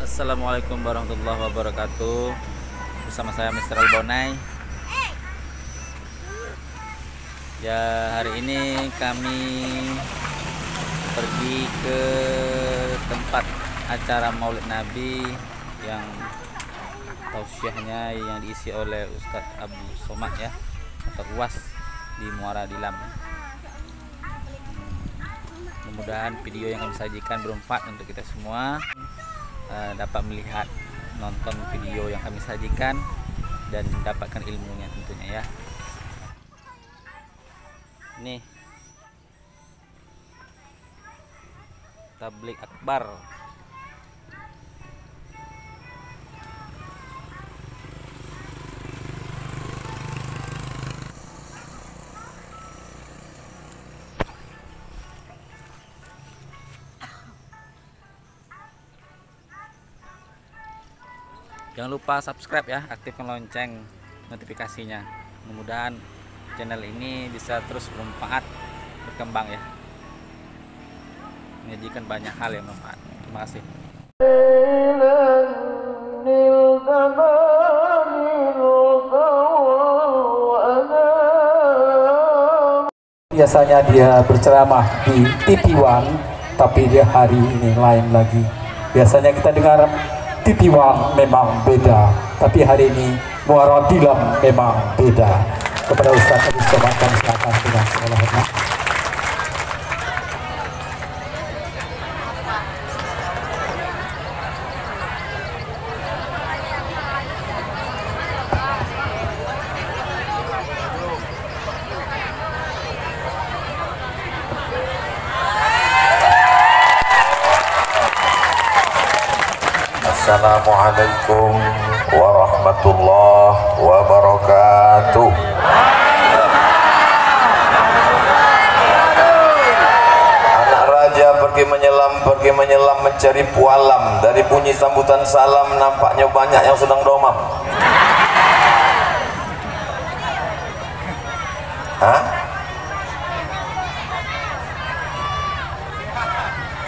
Assalamualaikum warahmatullahi wabarakatuh. Bersama saya Mr. Albonai. Ya, hari ini kami pergi ke tempat acara Maulid Nabi yang tausiahnya yang diisi oleh Ustadz Abu Somad ya, atau UAS di Muara Dilam. Mudah-mudahan video yang kami sajikan bermanfaat untuk kita semua, dapat melihat, nonton video yang kami sajikan dan mendapatkan ilmunya tentunya ya. Nih, tablik akbar. Jangan lupa subscribe ya, aktifkan lonceng notifikasinya. Mudah-mudahan channel ini bisa terus bermanfaat, berkembang ya, menyajikan banyak hal yang bermanfaat. Terima kasih. Biasanya dia berceramah di TV One, tapi dia hari ini lain lagi. Biasanya kita dengar TV One memang beda, tapi hari ini Muara Dilam memang beda. Kepada Ustaz Abu Somad kami silakan dengan segala hormat. Assalamualaikum warahmatullahi wabarakatuh. Anak raja pergi menyelam mencari pualam. Dari bunyi sambutan salam nampaknya banyak yang sedang domam. Hah?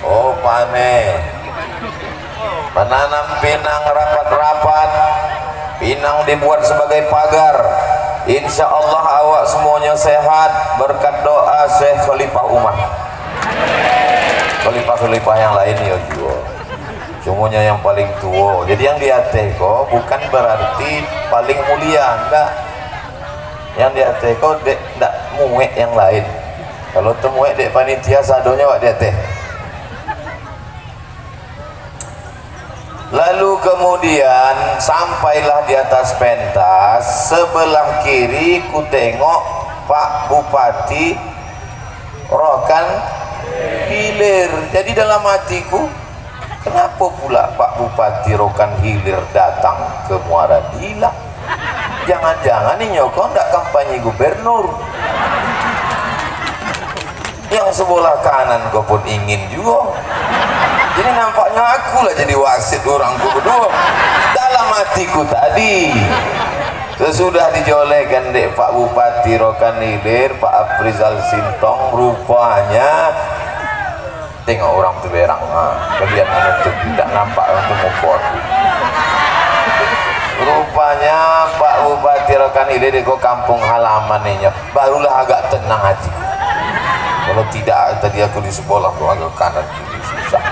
Oh, panen. Menanam pinang rapat-rapat, pinang dibuat sebagai pagar. Insya Allah awak semuanya sehat berkat doa Syekh Khalifah Umar. Khalifah-khalifah yang lain ya juga, semuanya yang paling tua. Jadi yang di atas kok bukan berarti paling mulia, enggak. Yang di atas kok enggak muek yang lain. Kalau temuek dek panitia sadonya wak di atas. Lalu kemudian sampailah di atas pentas, sebelah kiri ku tengok Pak Bupati Rokan Hilir. Jadi dalam hatiku, kenapa pula Pak Bupati Rokan Hilir datang ke Muara Dilam? Jangan-jangan ini nyokong ndak kampanye gubernur. Yang sebelah kanan kau pun ingin juga. Jadi nampaknya aku lah jadi wasit orangku berdua. Dalam hatiku tadi, sesudah dijolekan dek Pak Bupati Rokan Hilir, Pak Aprizal Sintong, rupanya tengok orang tu berang, kalian menutup tidak nampak untuk muka aku. Rupanya Pak Bupati Rokan Hilir di kampung halaman ini, barulah agak tenang hatiku. Kalau tidak tadi aku di sebelah tuh agak kanan kiri susah.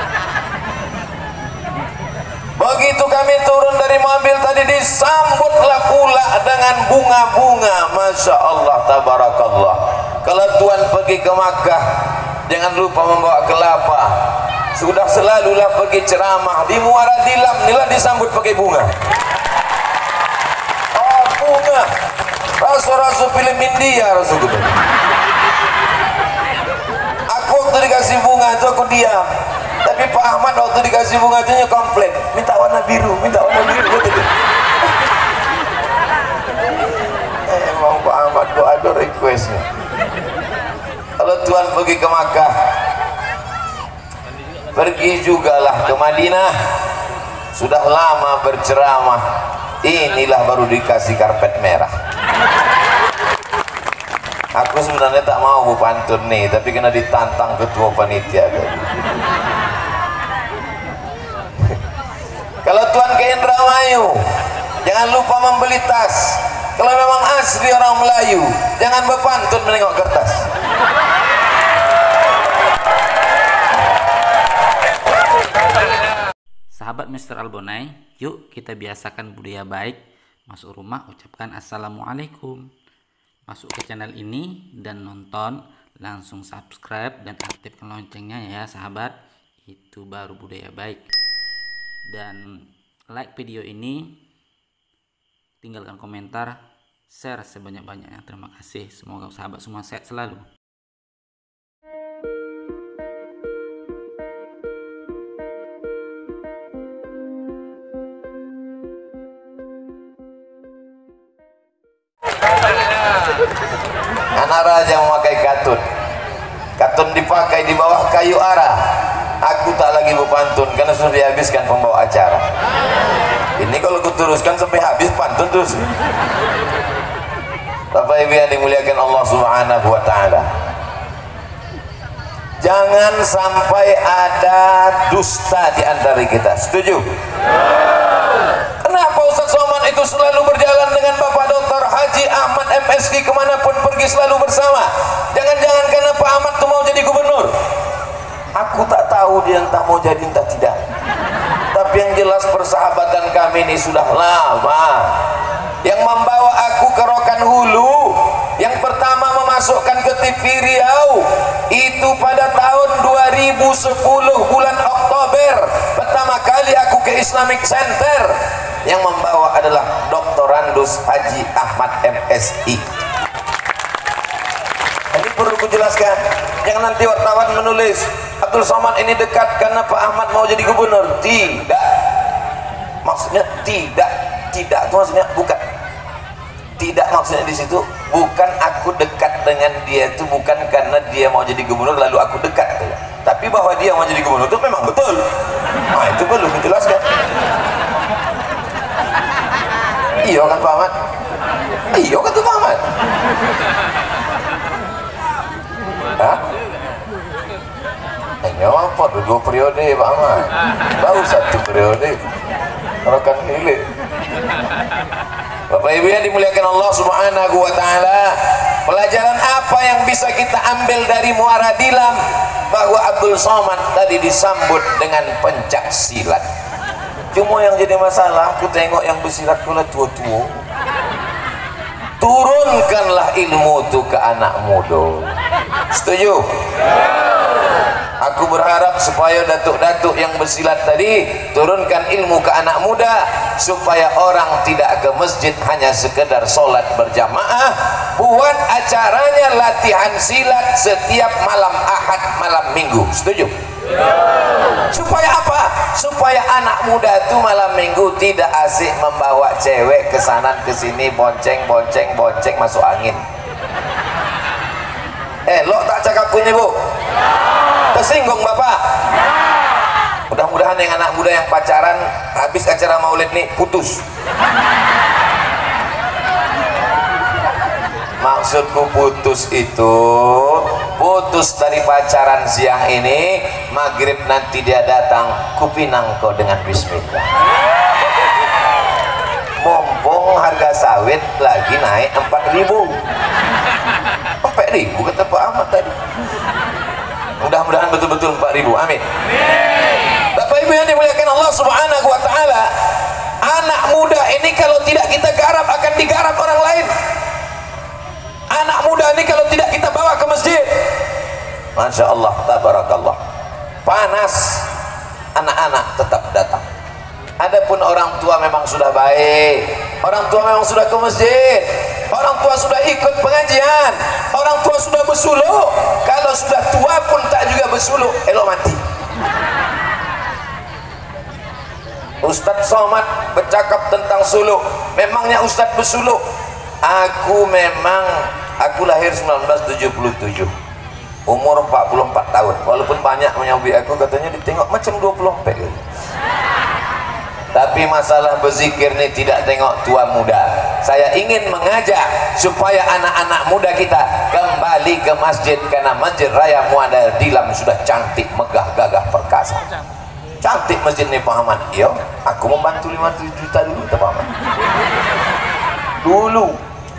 Begitu kami turun dari mobil tadi, disambutlah pula dengan bunga-bunga. Masya Allah, tabarakallah. Kalau Tuhan pergi ke Makkah, jangan lupa membawa kelapa. Sudah selalulah pergi ceramah di Muara Dilam, inilah disambut pakai bunga. Oh, bunga. Rasul-rasul film India, Rasul gitu. Aku waktu dikasih bunga itu aku diam. Tapi Pak Ahmad waktu dikasih bunga itu komplain, minta warna biru, minta warna biru. Emang Pak Ahmad kok ada requestnya. Kalau Tuhan pergi ke Makkah, pergi jugalah ke Madinah. Sudah lama berceramah, inilah baru dikasih karpet merah. Aku sebenarnya tak mau pantun nih, tapi kena ditantang ketua panitia. Melayu, jangan lupa membeli tas. Kalau memang asli orang Melayu, jangan berpantun menengok kertas. Sahabat Mr. Albonai, yuk kita biasakan budaya baik. Masuk rumah ucapkan Assalamualaikum. Masuk ke channel ini dan nonton, langsung subscribe dan aktifkan loncengnya ya sahabat. Itu baru budaya baik. Dan like video ini, tinggalkan komentar, share sebanyak-banyaknya. Terima kasih. Semoga sahabat semua sehat selalu. Anak raja memakai katun. Katun dipakai di bawah kayu arah. Aku tak lagi berpantun karena sudah dihabiskan pembawa acara. Ini kalau kuteruskan sampai habis pantun terus. Bapak Ibu yang dimuliakan Allah Subhanahu wa taala. Jangan sampai ada dusta di antara kita. Setuju? Kenapa Ustaz Somad itu selalu berjalan dengan Bapak Dr. Haji Ahmad MSI kemanapun pergi selalu bersama? Jangan-jangan karena Pak Ahmad itu mau jadi gubernur? Aku tak tahu dia entah mau jadi entah tidak. Tapi yang jelas persahabatan kami ini sudah lama. Yang membawa aku ke Rokan Hulu, yang pertama memasukkan ke TV Riau itu pada tahun 2010 bulan Oktober. Pertama kali aku ke Islamic Center. Yang membawa adalah Dr. Randus Haji Ahmad MSI. Ini perlu kujelaskan. Jangan nanti wartawan menulis Abdul Somad ini dekat karena Pak Ahmad mau jadi gubernur. Tidak. Maksudnya tidak. Tidak itu maksudnya bukan. Tidak maksudnya di situ bukan aku dekat dengan dia itu bukan karena dia mau jadi gubernur lalu aku dekat. Tapi bahwa dia mau jadi gubernur itu memang betul. Nah itu perlu kujelaskan. Iya kan Pak Ahmad? Iya kan tuh Pak Ahmad? Hah? Hanya apa? 2 periode Pak Ahmad. Baru 1 periode. Rokan hilir. Bapak Ibu yang dimuliakan Allah Subhanahu wa taala, pelajaran apa yang bisa kita ambil dari Muara Dilam? Bahwa Abdul Somad tadi disambut dengan pencak silat. Cuma yang jadi masalah, aku tengok yang bersilat pula tua-tua. Turunkanlah ilmu itu ke anak muda. Setuju? Aku berharap supaya datuk-datuk yang bersilat tadi turunkan ilmu ke anak muda supaya orang tidak ke masjid hanya sekedar sholat berjamaah. Buat acaranya latihan silat setiap malam Ahad, malam Minggu. Setuju? Supaya apa? Supaya anak muda itu malam Minggu tidak asik membawa cewek ke sana ke sini bonceng masuk angin. Lo tak cakapku ini Bu? Tersinggung Bapak? Mudah-mudahan yang anak muda yang pacaran habis acara maulid nih putus. Maksudku putus itu putus dari pacaran siang ini, maghrib nanti dia datang, kupinang kau dengan bismillah. Mumpung harga sawit lagi naik 4.000. 4.000 kata Pak Ahmad tadi. Mudah-mudahan betul-betul 4.000. Amin. Bapak Ibu yang dimuliakan Allah Subhanahu wa taala, anak muda ini kalau tidak kita garap akan digarap orang lain. Anak muda ini kalau tidak kita bawa ke masjid, Masya Allah, tabarakallah, panas, anak-anak tetap datang. Adapun orang tua memang sudah baik, orang tua memang sudah ke masjid, orang tua sudah ikut pengajian, orang tua sudah bersuluk. Kalau sudah tua pun tak juga bersuluk, elok mati. Ustadz Somad bercakap tentang suluk. Memangnya Ustadz bersuluk? Aku lahir 1977, umur 44 tahun. Walaupun banyak menyambi aku katanya ditengok macam 24 gitu. Tapi masalah berzikir ini tidak tengok tua muda. Saya ingin mengajak supaya anak-anak muda kita kembali ke masjid, karena Masjid Raya Muara Dilam sudah cantik, megah, gagah, perkasa. cantik masjid nih Pak Ahmad. Iya, aku membantu 500 juta dulu Pak Ahmad. Dulu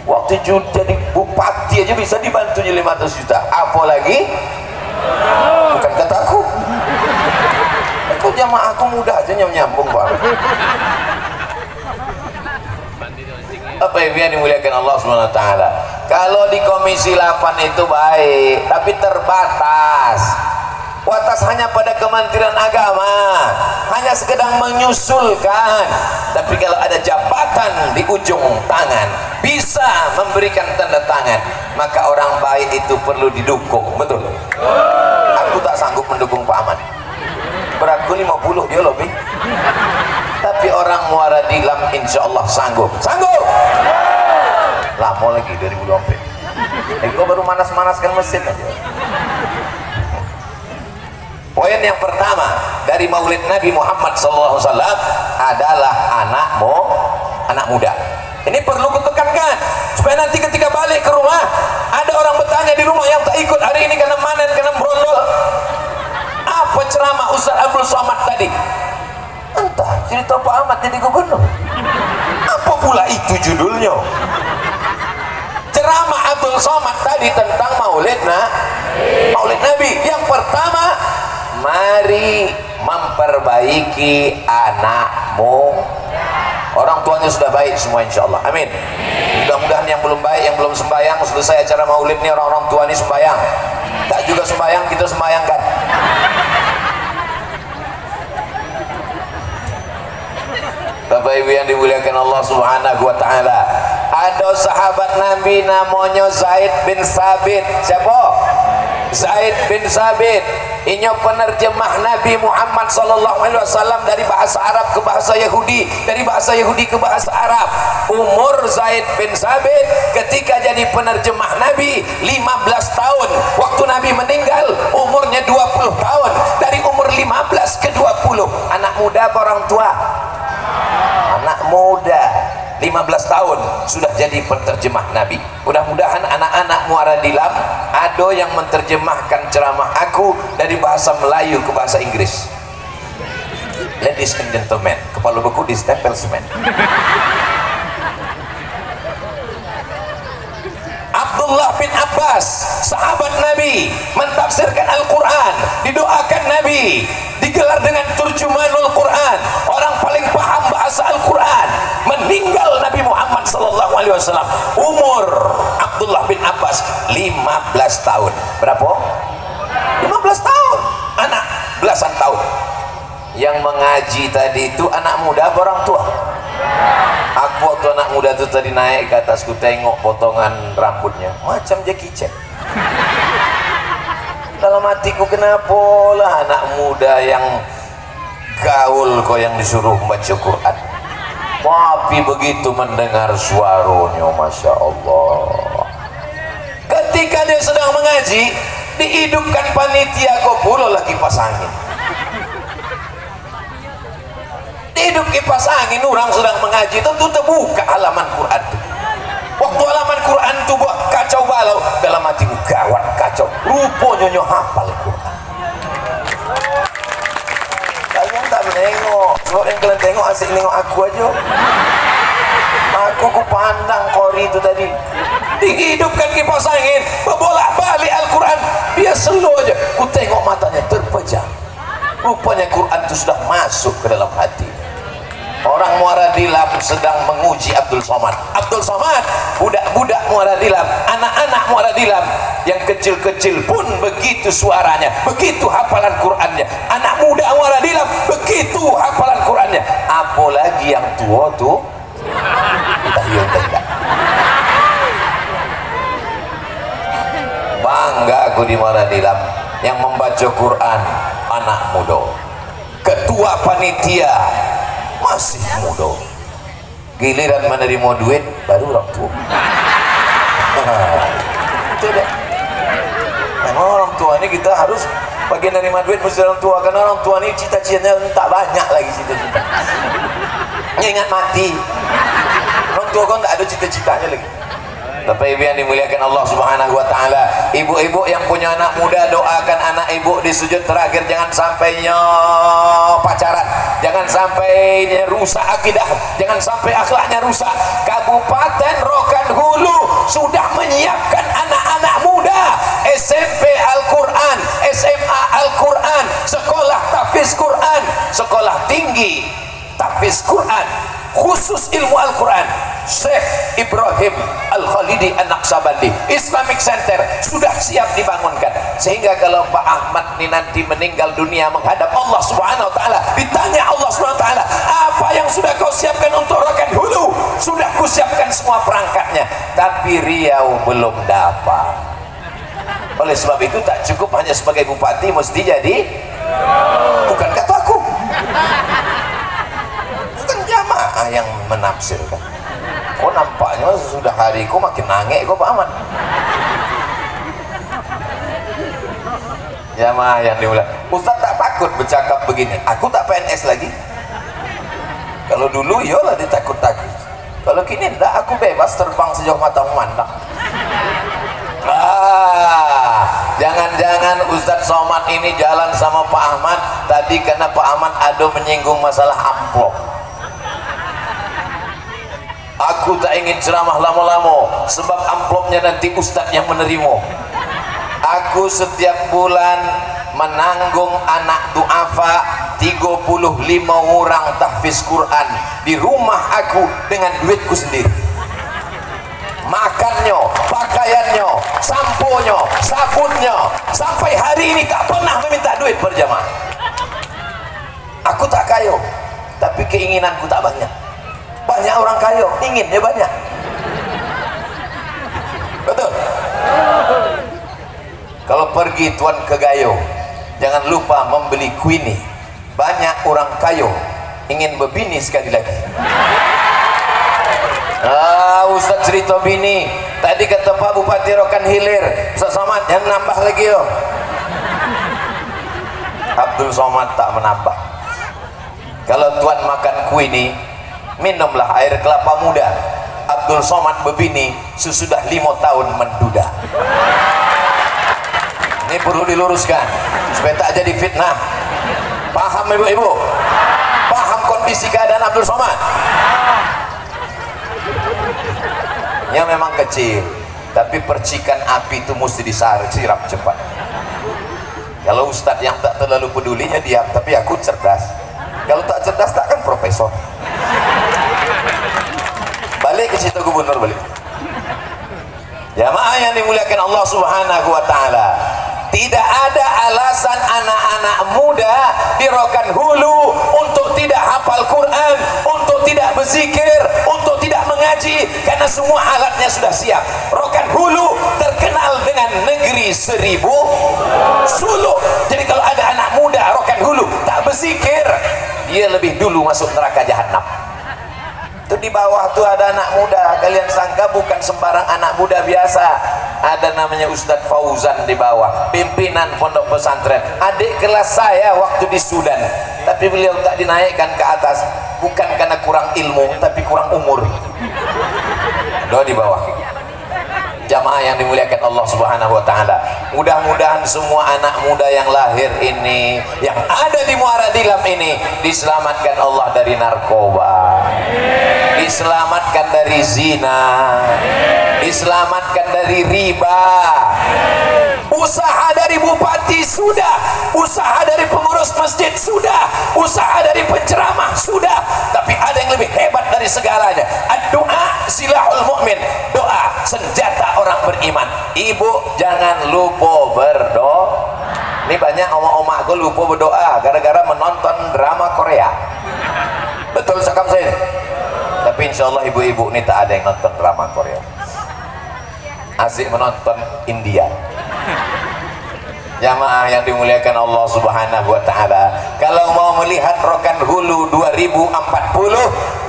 waktu jadi bupati aja bisa dibantunya 500 juta, apalagi bukan kataku. Aku jamaah aku mudah aja nyambung Pak. Apa yang dimuliakan Allah Subhanahu wa taala. Kalau di Komisi 8 itu baik, tapi terbatas. Watas hanya pada Kementerian Agama, hanya sekedar menyusulkan. Tapi kalau ada jabatan di ujung tangan, bisa memberikan tanda tangan, maka orang baik itu perlu didukung. Betul? Aku tak sanggup mendukung Pak Ahmad. Beratku 50, dia lebih. Tapi orang Muara Dilam insya Allah sanggup. Sanggup. Lama lagi 2020. Gue baru manas-manaskan mesin aja. Poin yang pertama dari Maulid Nabi Muhammad SAW adalah anak muda. Ini perlu kutekankan supaya nanti ketika balik ke rumah ada orang bertanya di rumah yang tak ikut hari ini karena manen, karena berondol. Apa ceramah Ustaz Abdul Somad tadi? Entah, cerita Pak Ahmad jadi gubernur. Apa pula itu judulnya? Ceramah Abdul Somad tadi tentang Maulid Nabi. Yang pertama, mari memperbaiki anakmu. Orang tuanya sudah baik semua insya Allah, amin. Mudah-mudahan yang belum baik, yang belum sembahyang, selesai acara maulid nih orang-orang tua ini sembahyang. Tak juga sembahyang, kita sembahyangkan. Bapak Ibu yang dimuliakan Allah Subhanahu wa taala, ada sahabat Nabi namanya Zaid bin Sabit. Siapa? Zaid bin Sabit. Ini penerjemah Nabi Muhammad SAW dari bahasa Arab ke bahasa Yahudi, dari bahasa Yahudi ke bahasa Arab. Umur Zaid bin Sabit ketika jadi penerjemah Nabi 15 tahun. Waktu Nabi meninggal umurnya 20 tahun. Dari umur 15 ke 20. Anak muda apa orang tua? Anak muda. 15 tahun sudah jadi penterjemah Nabi. Mudah-mudahan anak-anak Muara Dilam ada yang menerjemahkan ceramah aku dari bahasa Melayu ke bahasa Inggris. Ladies and gentlemen, kepala beku di stempel semen. Abdullah bin Abbas, sahabat Nabi, mentafsirkan Al-Quran, didoakan Nabi, digelar dengan turjumanul Quran, orang paling paham bahasa Al-Quran. Meninggal Nabi Muhammad SAW, umur Abdullah bin Abbas 15 tahun. Berapa? 15 tahun. Anak belasan tahun. Yang mengaji tadi itu anak muda apa orang tua? Aku waktu anak muda itu tadi naik ke atasku, tengok potongan rambutnya macam Jackie Chan. Dalam hatiku, kenapa lah anak muda yang gaul kok yang disuruh membaca Quran, tapi begitu mendengar suaranya, Masya Allah. Ketika dia sedang mengaji, dihidupkan panitia kok pula lagi kipas angin. Hidup kipas angin, orang sedang mengaji, tentu terbuka halaman Quran. Waktu halaman Quran itu buat kacau balau, dalam hatiku gawat kacau, rupanya hafal Quran. Kalian tak menengok, kalau yang kalian tengok asik nengok aku aja. Aku kupandang kori itu tadi, dihidupkan kipas angin, berbolak balik Al-Quran, dia slow aja, ku tengok matanya terpejam. Rupanya Quran itu sudah masuk ke dalam hati. Orang Muara Dilam sedang menguji Abdul Somad. Abdul Somad, budak-budak Muara Dilam, anak-anak Muara Dilam yang kecil-kecil pun begitu suaranya, begitu hafalan Qurannya. Anak muda Muara Dilam begitu hafalan Qurannya. Apalagi yang tua tuh, bangga aku di Muara Dilam yang membaca Quran anak muda. Ketua panitia masih muda, giliran menerima duit baru orang tua. Itu deh. Memang orang tua ini kita harus bagian nerima duit mesti orang tua, karena orang tua ini cita-citanya tak banyak lagi cita-cita. Ingat mati. Orang tua kan tak ada cita-citanya lagi. Bapak Ibu yang dimuliakan Allah Subhanahu wa taala, ibu-ibu yang punya anak muda, doakan anak ibu di sujud terakhir jangan sampai pacaran, jangan sampai rusak akidah, jangan sampai akhlaknya rusak. Kabupaten Rokan Hulu sudah menyiapkan anak-anak muda SMP Al-Quran, SMA Al-Quran, sekolah tahfiz Quran, sekolah tinggi tahfiz Quran, khusus ilmu Al-Quran. Syekh Ibrahim Al-Khalidi An-Naqsabandi Islamic Center sudah siap dibangunkan, sehingga kalau Pak Ahmad ini nanti meninggal dunia menghadap Allah Subhanahu wa taala, ditanya Allah Subhanahu wa taala, apa yang sudah kau siapkan untuk Rokan Hulu? Sudah kusiapkan semua perangkatnya, tapi Riau belum dapat. Oleh sebab itu tak cukup hanya sebagai bupati, mesti jadi, bukan kata aku, bukan jamaah yang menafsirkan. Kok nampaknya sudah hariku makin nangek kok Pak Ahmad. Jamaah yang dimuliakan, Ustaz tak takut bercakap begini, aku tak PNS lagi. Kalau dulu yolah ditakut-takut, kalau kini enggak, aku bebas terbang sejauh mata memandang. Jangan-jangan Ustadz Somad ini jalan sama Pak Ahmad tadi karena Pak Ahmad ada menyinggung masalah amplop. Aku tak ingin ceramah lama-lama sebab amplopnya nanti Ustadz yang menerima. Aku setiap bulan menanggung anak duafa 35 orang tahfiz Quran di rumah aku dengan duitku sendiri. Makannya, pakaiannya, samponya, sabunnya, sampai hari ini tak pernah meminta duit berjamaah. Aku tak kaya, tapi keinginanku tak banyak. Banyak orang kaya, inginnya banyak. Betul? Kalau pergi tuan ke Gayo, jangan lupa membeli kuini. Banyak orang kaya ingin berbini sekali lagi. Ustaz cerita bini tadi kata Pak Bupati Rokan Hilir, Ustaz Somad yang nambah lagi yo. Abdul Somad tak menambah. Kalau tuan makan kuini, minumlah air kelapa muda. Abdul Somad berbini sesudah 5 tahun menduda. Ini perlu diluruskan supaya tak jadi fitnah. Paham ibu-ibu? Paham kondisi keadaan Abdul Somad? Ya memang kecil, tapi percikan api itu mesti disiram cepat. Kalau Ustadz yang tak terlalu pedulinya diam, tapi aku cerdas. Kalau tak cerdas takkan profesor. Balik ke situ gubernur, balik. Jamaah yang dimuliakan Allah Subhanahu wa taala, tidak ada alasan anak-anak muda di Rokan Hulu untuk tidak hafal Quran, untuk tidak berzikir, untuk tidak mengaji, karena semua alatnya sudah siap. Rokan Hulu terkenal dengan negeri 1000 suluk. Jadi kalau ada anak muda Rokan Hulu tak berzikir, dia lebih dulu masuk neraka jahanam. Itu di bawah tuh ada anak muda, kalian sangka bukan sembarang anak muda biasa. Ada namanya Ustadz Fauzan di bawah, pimpinan pondok pesantren, adik kelas saya waktu di Sudan, tapi beliau tak dinaikkan ke atas bukan karena kurang ilmu, tapi kurang umur. Doa di bawah. Jamaah yang dimuliakan Allah Subhanahu wa taala, mudah-mudahan semua anak muda yang lahir ini, yang ada di Muara Dilam ini, diselamatkan Allah dari narkoba, diselamatkan dari zina, diselamatkan dari riba. Usaha dari bupati sudah, usaha dari pengurus masjid sudah, usaha dari penceramah sudah, tapi ada yang lebih hebat dari segalanya. Doa silahul mu'min, doa senjata orang beriman. Ibu jangan lupa berdoa. Ini banyak oma-oma aku lupa berdoa gara-gara menonton drama Korea. Betul sekam saya. Tapi insya Allah ibu-ibu ini tak ada yang nonton drama Korea, asik menonton India. Jamaah yang dimuliakan Allah Subhanahu wa taala, kalau mau melihat Rokan Hulu 2040,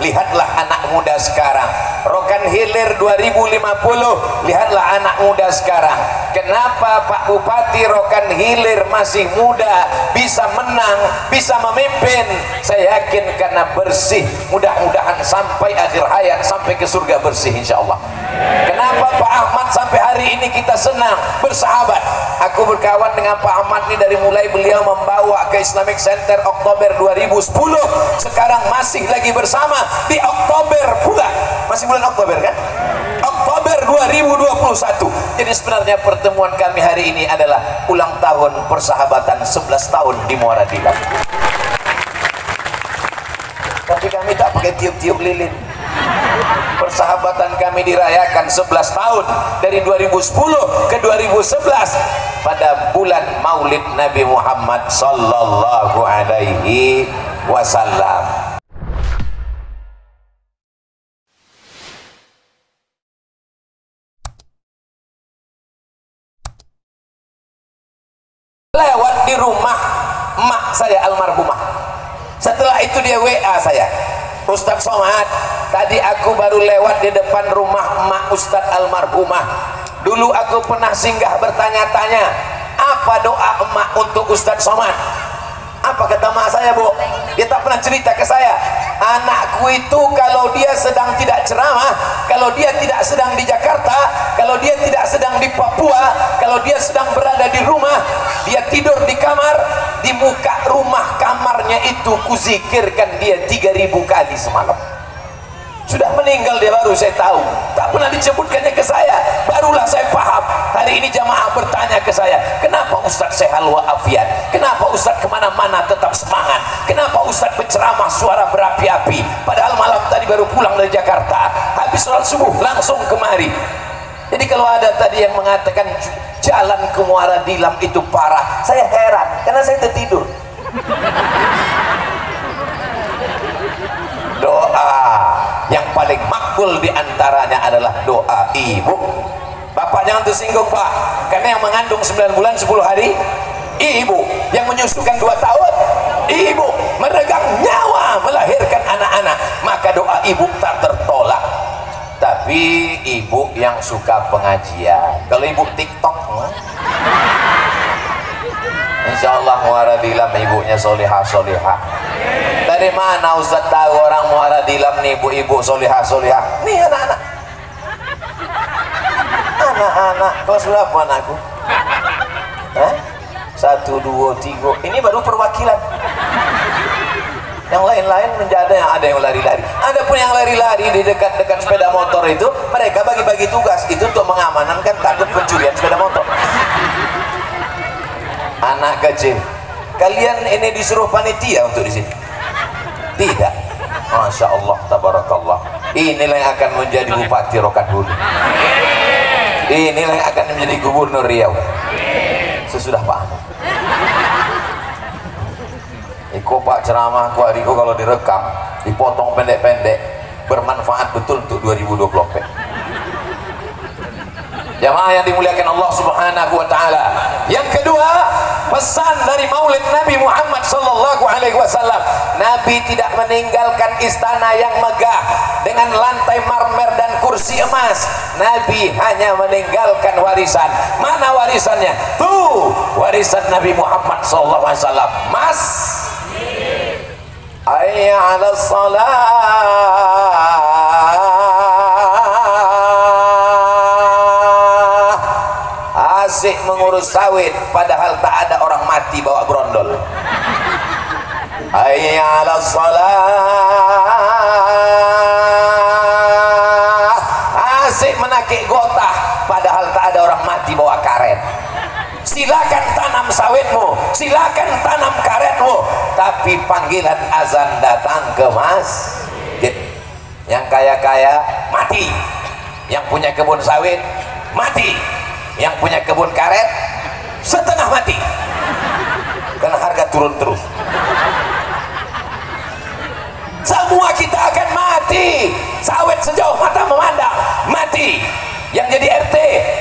lihatlah anak muda sekarang. Rokan Rokan Hilir 2050. Lihatlah anak muda sekarang. Kenapa Pak Bupati Rokan Hilir masih muda, bisa menang, bisa memimpin? Saya yakin karena bersih. Mudah-mudahan sampai akhir hayat, sampai ke surga bersih insya Allah. Kenapa Pak Ahmad sampai hari ini kita senang bersahabat? Aku berkawan dengan Pak Ahmad ini dari mulai beliau membawa ke Islamic Center Oktober 2010, sekarang masih lagi bersama di Oktober pula, masih bulan Oktober kan? Oktober 2021. Jadi sebenarnya pertemuan kami hari ini adalah ulang tahun persahabatan 11 tahun di Muara Dilam. Tapi kami tak pakai tiup-tiup lilin. Persahabatan kami dirayakan 11 tahun dari 2010 ke 2011 pada bulan Maulid Nabi Muhammad sallallahu alaihi wasallam. Lewat di rumah emak saya almarhumah. Setelah itu dia WA saya, Ustadz Somad, tadi aku baru lewat di depan rumah emak Ustadz almarhumah. Dulu aku pernah singgah bertanya-tanya, apa doa emak untuk Ustadz Somad? Apa kata emak saya, Bu? Dia tak pernah cerita ke saya. Anakku itu kalau dia sedang tidak ceramah, kalau dia tidak sedang di Jakarta, kalau dia tidak sedang di Papua, kalau dia sedang berada di rumah, dia tidur di kamar, di muka rumah kamarnya itu kuzikirkan dia 3000 kali semalam. Sudah meninggal dia baru saya tahu, tak pernah disebutkannya ke saya, barulah saya paham. Hari ini jamaah bertanya ke saya, kenapa Ustadz sehat walafiat, kenapa Ustadz kemana-mana tetap semangat, kenapa Ustadz berceramah suara berapi-api, padahal malam tadi baru pulang dari Jakarta, habis sholat subuh langsung kemari. Jadi kalau ada tadi yang mengatakan jalan ke Muara Dilam itu parah, saya heran karena saya tertidur. Doa yang paling makbul diantaranya adalah doa ibu. Bapak jangan tersinggung Pak, karena yang mengandung 9 bulan 10 hari ibu, yang menyusukan 2 tahun ibu, meregang nyawa melahirkan anak-anak, maka doa ibu tak tertolak. Tapi ibu yang suka pengajian, kalau ibu TikTok insya Allah Muara Dilam ibunya solihah-solihah. Dari mana Ustaz tahu orang Muara Dilam nih ibu-ibu solihah-solihah? Nih anak-anak kelas berapa anakku? 1, 2, 3, ini baru perwakilan. Yang lain-lain menjadi ada yang lari-lari, ada pun yang lari-lari di dekat-dekat sepeda motor itu, mereka bagi-bagi tugas itu untuk mengamankan takut pencurian sepeda motor. Anak kecil, kalian ini disuruh panitia untuk di sini? Tidak. Masya Allah, tabarakallah. Inilah yang akan menjadi Bupati Rokan Hulu. Inilah yang akan menjadi Gubernur Riau sesudah Pak Ahmad. Iko Pak ceramah aku hariku kalau direkam dipotong pendek-pendek, bermanfaat betul untuk 2024. Jamaah yang dimuliakan Allah Subhanahu wa taala. Yang kedua, pesan dari Maulid Nabi Muhammad sallallahu alaihi wasallam. Nabi tidak meninggalkan istana yang megah dengan lantai marmer dan kursi emas. Nabi hanya meninggalkan warisan. Mana warisannya? Tuh, warisan Nabi Muhammad sallallahu alaihi wasallam. Mas, hayya 'alas shalah. Asik mengurus sawit padahal tak ada orang mati bawa brondol. Hayya 'alas shalah. Asik menakik gotah padahal tak ada orang mati bawa karet. Silakan tanam sawitmu, silakan tanam karetmu, tapi panggilan azan datang ke masjid. Yang kaya-kaya mati, yang punya kebun sawit mati, yang punya kebun karet setengah mati karena harga turun terus. Semua kita akan mati. Sawit sejauh mata memandang mati, yang jadi RT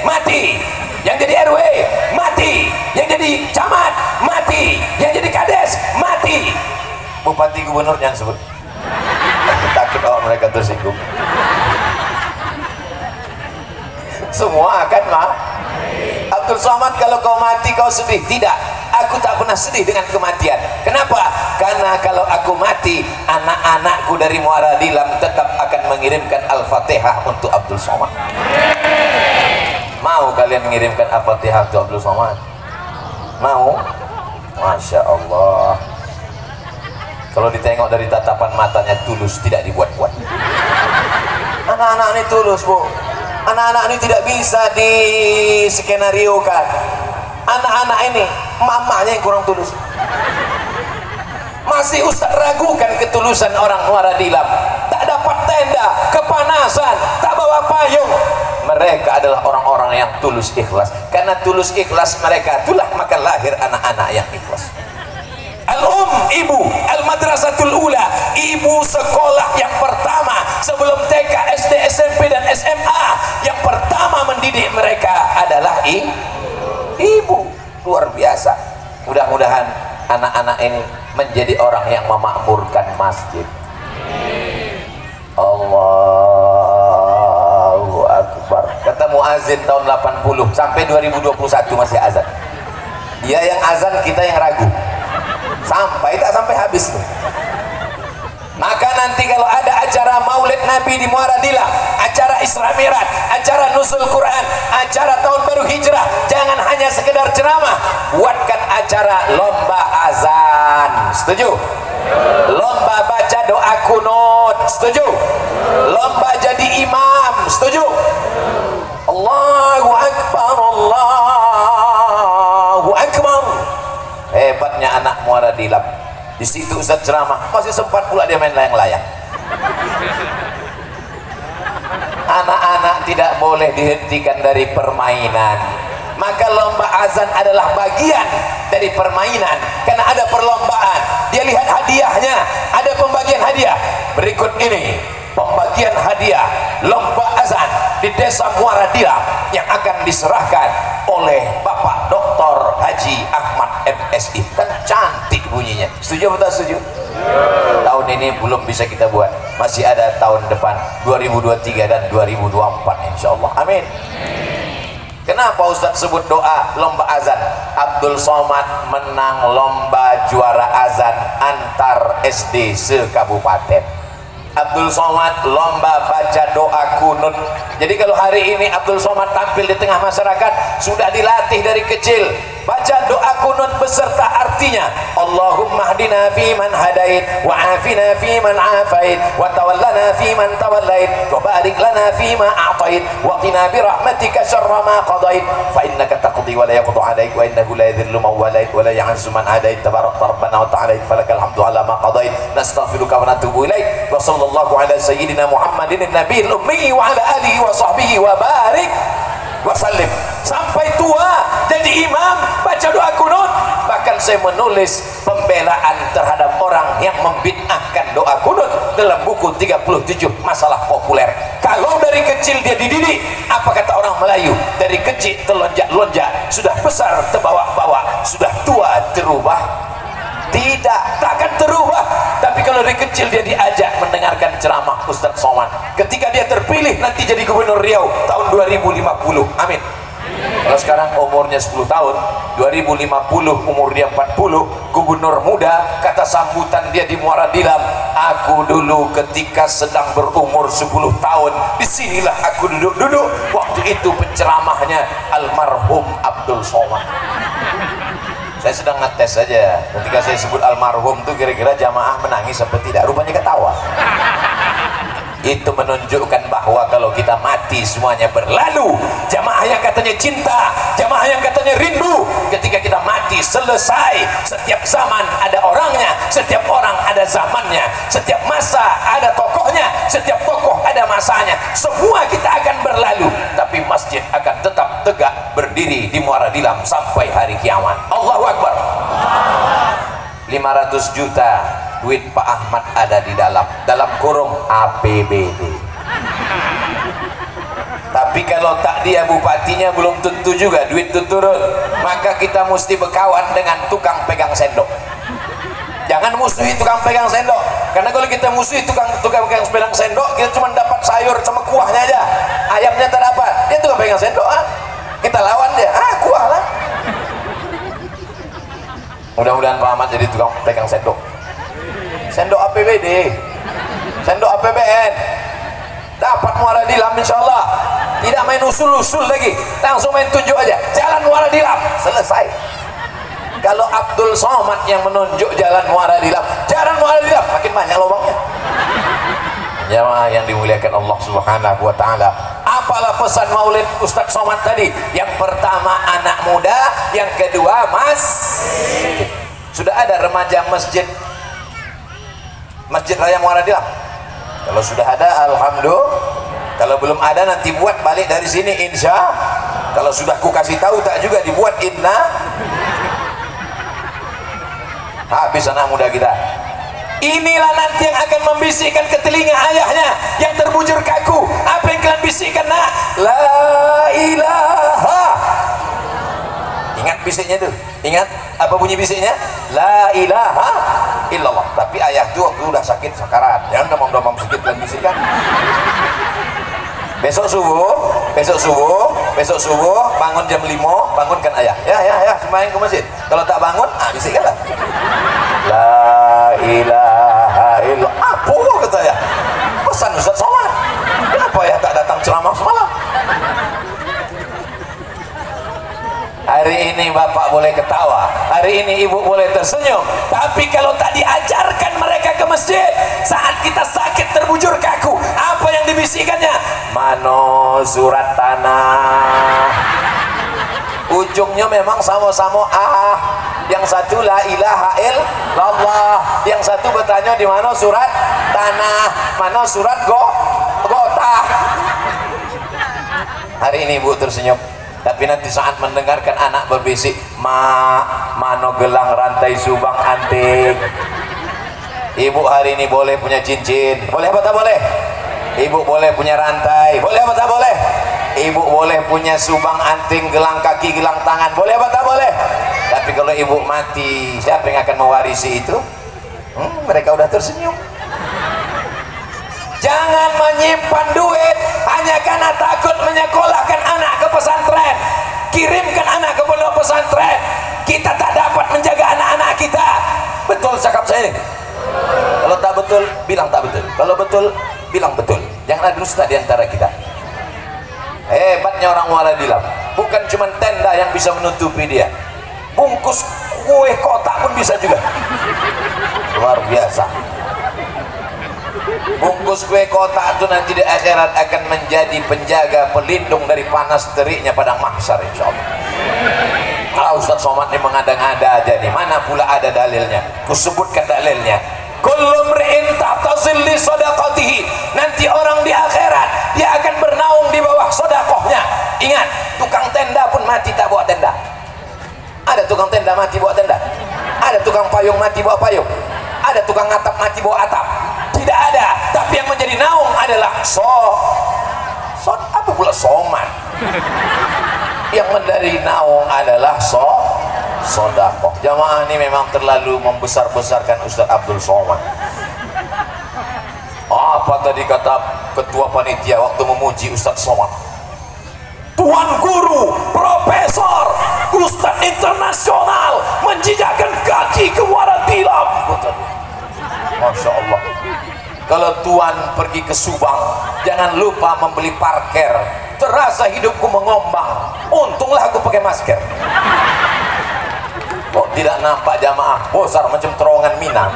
mati, yang jadi RW mati, yang jadi camat mati, yang jadi kades mati. Bupati gubernur jangan sebut, takut mereka tersinggung. semua akan Abdul Somad, kalau kau mati kau sedih? Tidak, aku tak pernah sedih dengan kematian. Kenapa? Karena kalau aku mati, anak-anakku dari Muara Dilam tetap akan mengirimkan Al-Fatihah untuk Abdul Somad. Mau kalian mengirimkan Al-Fatihah untuk Abdul Somad? Mau? Masya Allah. Kalau ditengok dari tatapan matanya tulus, tidak dibuat-buat. Anak-anak ini tulus, Bu. Anak-anak ini tidak bisa diskenariokan. Anak-anak ini mamanya yang kurang tulus. Masih Ustaz ragukan ketulusan orang Muara Dilam. Tak dapat tenda, kepanasan, tak bawa payung. Mereka adalah orang-orang yang tulus ikhlas. Karena tulus ikhlas mereka, itulah maka lahir anak-anak yang ikhlas. Ibu al-madrasatul ula, ibu sekolah yang pertama sebelum TK, SD, SMP dan SMA. Yang pertama mendidik mereka adalah ibu. Luar biasa. Mudah-mudahan anak-anak ini menjadi orang yang memakmurkan masjid. Allahu Akbar. Kata muazin tahun 80 sampai 2021 masih azan. Dia yang azan, kita yang ragu. Sampai tak sampai habis tuh. Maka nanti kalau ada acara Maulid Nabi di Muara Dilam, acara Isra Mi'raj, acara Nuzul Quran, acara Tahun Baru Hijrah, jangan hanya sekedar ceramah, buatkan acara lomba azan. Setuju? Lomba baca doa kunut. Setuju? Lomba jadi imam. Setuju? Allahu Akbar, Allahu Akbar. Hebatnya anak Muara Dilam. Di situ Ustaz ceramah, masih sempat pula dia main layang-layang. Anak-anak tidak boleh dihentikan dari permainan. Maka lomba azan adalah bagian dari permainan. Karena ada perlombaan, dia lihat hadiahnya, ada pembagian hadiah. Berikut ini pembagian hadiah lomba azan di Desa Muara Dilam yang akan diserahkan oleh Bapak Dr. Haji Ahmad MSI. Kan cantik bunyinya. Setuju atau tak setuju? Tahun ini belum bisa kita buat, masih ada tahun depan 2023 dan 2024 insyaallah. Amin. Kenapa Ustaz sebut doa lomba azan? Abdul Somad menang lomba juara azan antar SD se-kabupaten. Abdul Somad lomba baca doa kunut. Jadi kalau hari ini Abdul Somad tampil di tengah masyarakat, sudah dilatih dari kecil baca doa kunut beserta artinya. Allahumma hdina fi man hadait, wa afina fi man afait, wa tawallana fi man tawallait, wa barik lana fi ma a'tait, wa qina bi rahmatika syarra ma qadait, fa innaka taqdi wa la yuqda alaik, wa innahu la yadhillu man walait wa la ya'izzu man adait, tabarakta rabbana wa ta'ala falakal hamdu ala ma qadait, nastaghfiruka wa natubu ilaik. Wa sallallahu ala sayyidina Muhammadin nabiyil ummi wa ala alihi wa sahbihi wa barik wa sallim. Sampai tua jadi imam baca doa kunut. Bahkan saya menulis pembelaan terhadap orang yang membid'ahkan doa kunut dalam buku 37 masalah populer. Kalau dari kecil dia dididik, apa kata orang Melayu, dari kecil telonjak-lonjak, sudah besar terbawa-bawa, sudah tua terubah? Tidak, takkan terubah. Tapi kalau dari kecil dia diajak mendengarkan ceramah Ustaz Somad, ketika dia terpilih nanti jadi gubernur Riau tahun 2050. Amin. Kalau sekarang umurnya 10 tahun, 2050 umur dia 40, gubernur muda, kata sambutan dia di Muara Dilam, aku dulu ketika sedang berumur 10 tahun, disinilah aku duduk-duduk. Waktu itu penceramahnya almarhum Abdul Somad. Saya sedang ngetes saja. Ketika saya sebut almarhum tuh kira-kira jamaah menangis apa tidak? Rupanya ketawa. Itu menunjukkan bahwa kalau kita mati semuanya berlalu. Jamaah yang katanya cinta, jamaah yang katanya rindu, ketika kita mati selesai. Setiap zaman ada orangnya, setiap orang ada zamannya, setiap masa ada tokohnya, setiap tokoh ada masanya. Semua kita akan berlalu, tapi masjid akan tetap tegak berdiri di Muara Dilam sampai hari kiamat. Allahu Akbar. 500 juta duit Pak Ahmad ada di dalam kurung APBD. Tapi kalau tak dia bupatinya belum tentu juga duit itu turun. Maka kita mesti berkawan dengan tukang pegang sendok. Jangan musuhi tukang pegang sendok, karena kalau kita musuhi tukang pegang sendok, kita cuma dapat sayur sama kuahnya aja, ayamnya tak dapat. Dia tukang pegang pegang sendok, kita lawan dia, kuah lah. Mudah-mudahan Pak Ahmad jadi tukang pegang sendok APBD, sendok APBN, dapat muara dilam insyaallah. Tidak main usul-usul lagi, langsung main tunjuk aja jalan muara dilam, selesai. Kalau Abdul Somad yang menunjuk jalan muara dilam, makin banyak lubangnya. Jamaah yang dimuliakan Allah Subhanahu wa taala, apalah pesan Maulid Ustaz Somad tadi? Yang pertama anak muda, yang kedua sudah ada remaja masjid Raya Muara Dilam? Kalau sudah ada alhamdulillah. Kalau belum ada nanti buat balik dari sini insya. Kalau sudah ku kasih tahu tak juga dibuat inna. Habis anak muda kita. Inilah nanti yang akan membisikkan ke telinga ayahnya yang terbujur kaku. Apa yang kalian bisikkan nak? La ilaha. Ingat bisiknya tuh. Ingat apa bunyi bisiknya? La ilaha illallah. Tapi ayah tuh waktu udah sakit sakarat. Jangan demam-demam sedikit dan bisikkan. Besok subuh bangun jam 5, bangunkan ayah. Ya, sembahyang ke masjid. Kalau tak bangun, bisikkanlah. La ilaha illallah. Apa kata ya? Pesan Ustaz Somad. Kenapa ya tak datang ceramah semalam? Hari ini bapak boleh ketawa, hari ini ibu boleh tersenyum, tapi kalau tak diajarkan mereka ke masjid saat kita sakit terbujur kaku, apa yang dibisikkannya? Mano surat tanah. Ujungnya memang sama-sama yang satu la ilaha illallah, yang satu bertanya di mana surat tanah, mana surat gotah. Hari ini ibu tersenyum, tapi nanti saat mendengarkan anak berbisik, mano gelang rantai subang antik. Ibu hari ini boleh punya cincin, boleh apa tak boleh? Ibu boleh punya rantai, boleh apa tak boleh? Ibu boleh punya subang anting, gelang kaki, gelang tangan, boleh apa tak boleh? Tapi kalau ibu mati, siapa yang akan mewarisi itu? Mereka udah tersenyum. Jangan menyimpan duit hanya karena takut menyekolahkan anak ke pesantren. Kirimkan anak ke pondok pesantren. Kita tak dapat menjaga anak-anak kita. Betul cakap saya ini? Kalau tak betul, bilang tak betul. Kalau betul, bilang betul. Jangan ada dusta di antara kita. Hebatnya orang Muara Dilam, bukan cuma tenda yang bisa menutupi dia, bungkus kue kotak pun bisa juga. Luar biasa. Bungkus kue kotak itu nanti di akhirat akan menjadi penjaga pelindung dari panas teriknya padang mahsyar insyaallah. Kalau Ustaz Somad ini mengada-ngada aja nih, mana pula ada dalilnya? Kusebutkan dalilnya. Kullu mri'in tahta zilli sadaqatihi. Nanti orang di akhirat dia akan bernaung di bawah sedekahnya. Ingat, tukang tenda pun mati tak bawa tenda. Ada tukang tenda mati bawa tenda. Ada tukang payung mati bawa payung. Ada tukang atap mati bawa atap. Tidak ada. Tapi yang menjadi naung adalah apa pula Somad. Yang menjadi naung adalah sodakoh. Jamaah ini memang terlalu membesar-besarkan Ustaz Abdul Somad. Apa tadi kata ketua panitia waktu memuji Ustaz Somad? Tuan guru, profesor, Ustaz internasional, menjijakkan kaki ke Muara Dilam. Masya Allah. Kalau tuan pergi ke Subang, jangan lupa membeli parkir. Terasa hidupku mengombang. Untunglah aku pakai masker. Kok tidak nampak jamaah besar macam terowongan Minang?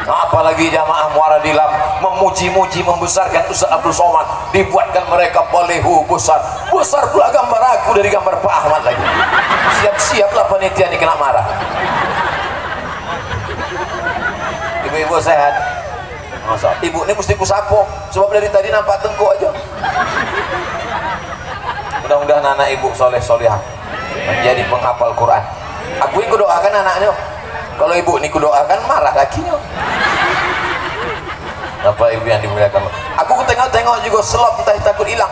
Apalagi jamaah Muara Dilam memuji-muji membesarkan Ustaz Abdul Somad, dibuatkan mereka balehu besar pula gambar aku dari gambar Pak Ahmad lagi. Siap-siaplah panitia ini kena marah. Ibu-ibu sehat? Masa ibu ini mesti kusapo sebab dari tadi nampak tengkuk aja. Mudah-mudahan anak ibu soleh solehah menjadi penghafal Quran. Aku ini kudoakan anaknya. Kalau ibu ini kudoakan marah lakinya. Bapak ibu yang dimuliakan, aku tengok-tengok juga selop entah takut hilang.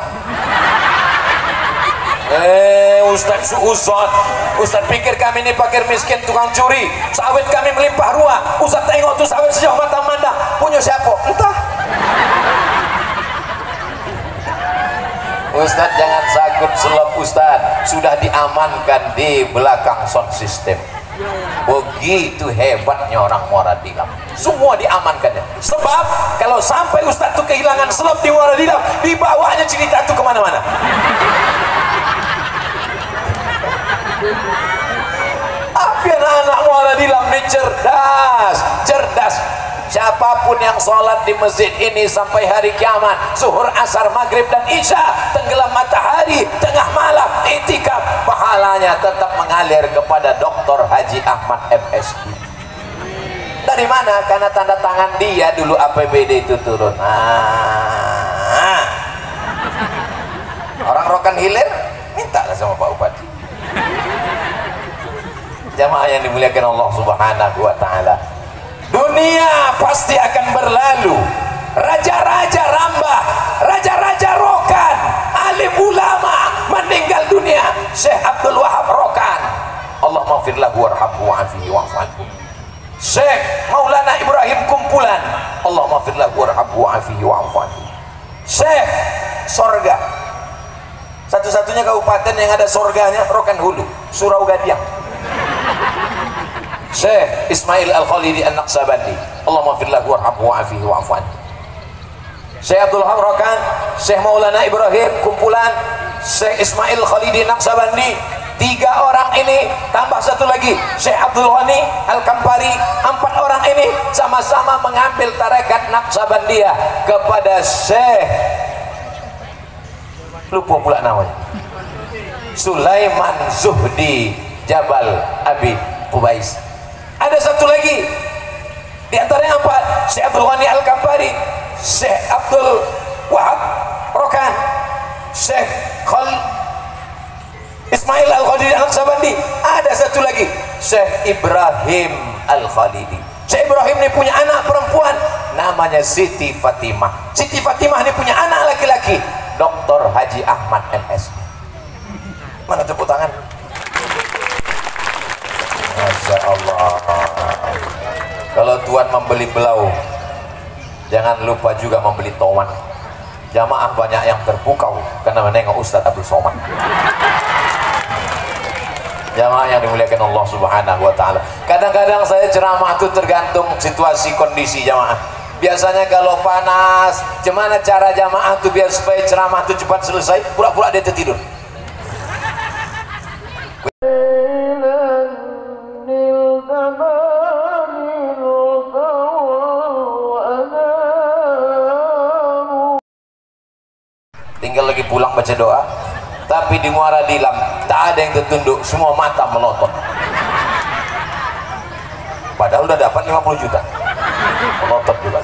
Ustaz pikir kami ini fakir miskin tukang curi, sawit kami melimpah ruah. Ustaz tengok tuh sawit sejauh mata memandang, punya siapa? Entah. Ustadz jangan sakut selop Ustadz, sudah diamankan di belakang sound system. Begitu hebatnya orang Muara Dilam, semua diamankan. Sebab kalau sampai Ustadz tuh kehilangan selop di Muara Dilam, dibawanya cerita tuh kemana-mana. Tapi anak-anak Muara Dilam ini cerdas, cerdas. Siapapun yang sholat di masjid ini sampai hari kiamat, zuhur, asar, maghrib dan isya, tenggelam matahari, tengah malam, itikaf, pahalanya tetap mengalir kepada Dr. Haji Ahmad MSI. Dari mana? Karena tanda tangan dia dulu APBD itu turun. Orang Rokan Hilir minta lah sama Pak Bupati. Jamaah yang dimuliakan Allah Subhanahu wa Ta'ala, dunia pasti akan berlalu. Raja-raja Rambah, raja-raja Rokan, alim ulama meninggal dunia. Syekh Abdul Wahab Rokan, Allah maghfir lahu warhamhu wa'afihi wa'fu anhu. Syekh Maulana Ibrahim Kumpulan, Allah maghfir lahu warhamhu wa'afihi wa'fu anhu. Syekh Sorga, satu-satunya kabupaten yang ada sorganya Rokan Hulu, Surau Gadiang. Syekh Ismail Al-Khalidi An-Naqsabandi, Allah maghfir lahu warhamhu wa'afihi wa'fu anhu. Syekh Abdul Wahab Rokan, Syekh Maulana Ibrahim Kumpulan, Syekh Ismail Khalidi Naqsabandi. 3 orang ini tambah satu lagi Syekh Abdul Ghani Al-Kampari. 4 orang ini sama-sama mengambil tarekat Naqsabandiyah kepada Syekh, lupa pula namanya, Sulaiman Zuhdi Jabal Abi Qubais. Ada satu lagi di antara yang 4, Syekh Abdul Ghani Al-Kampari, Syekh Abdul Wahab Rokan, Syekh Ismail Al-Khalidi Al-Naqsabandi. Ada satu lagi Syekh Ibrahim Al-Khalidi. Syekh Ibrahim ini punya anak perempuan namanya Siti Fatimah. Siti Fatimah ini punya anak laki-laki Dr. Haji Ahmad MS. Mana tepuk tangan? Masya Allah. Kalau Tuhan membeli belau, jangan lupa juga membeli toman. Jamaah banyak yang terpukau karena menengok Ustadz Abdul Somad. Jamaah yang dimuliakan Allah Subhanahu wa Ta'ala, kadang-kadang saya ceramah itu tergantung situasi kondisi jamaah. Biasanya kalau panas, gimana cara jamaah tuh biar supaya ceramah itu cepat selesai? Pura-pura dia tertidur. Tinggal lagi pulang baca doa. Tapi di Muara Dilam tak ada yang tertunduk, semua mata melotot. Padahal udah dapat 50 juta, melotot juga.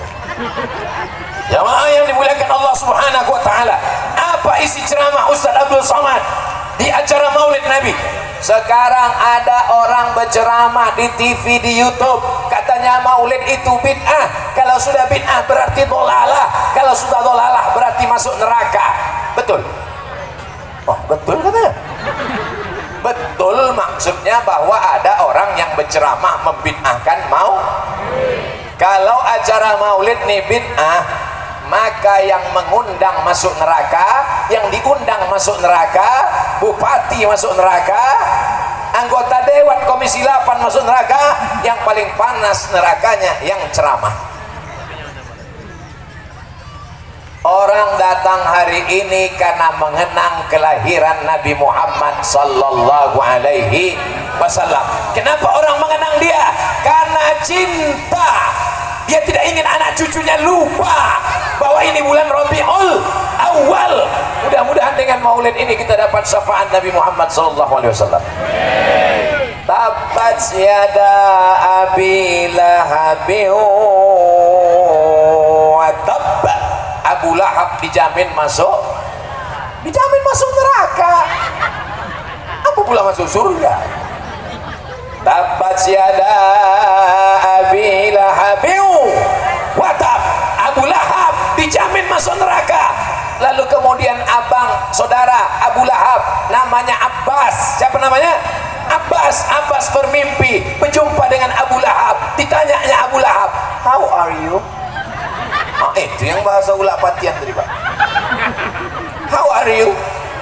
Jamaah yang dimuliakan Allah Subhanahu wa Ta'ala, apa isi ceramah Ustadz Abdul Somad di acara Maulid Nabi? Sekarang ada orang berceramah di TV, di YouTube, katanya Maulid itu bid'ah. Kalau sudah bid'ah berarti dolalah, kalau sudah dolalah berarti masuk neraka. Betul? Oh, betul katanya. Betul, maksudnya bahwa ada orang yang berceramah membid'ahkan mau. Kalau acara Maulid nih bid'ah, maka yang mengundang masuk neraka, yang diundang masuk neraka, bupati masuk neraka, anggota Dewan Komisi 8 masuk neraka, yang paling panas nerakanya yang ceramah. Orang datang hari ini karena mengenang kelahiran Nabi Muhammad sallallahu alaihi wasallam. Kenapa orang mengenang dia? Karena cinta. Dia tidak ingin anak cucunya lupa bahwa ini bulan Rabiul Awal. Mudah-mudahan dengan Maulid ini kita dapat syafaat Nabi Muhammad sallallahu alaihi wasallam. Tabbat yada abi lahabin wa tabba. Abu Lahab dijamin masuk neraka. Apa pula masuk surga? Tabbat yada abi lahabin wa tab. Abu Lahab dijamin masuk neraka. Lalu kemudian abang saudara Abu Lahab namanya Abbas. Siapa namanya? Abbas. Abbas bermimpi berjumpa dengan Abu Lahab. Ditanyanya Abu Lahab, "How are you?" Oh, itu yang bahasa ulak patian tadi, Pak. How are you?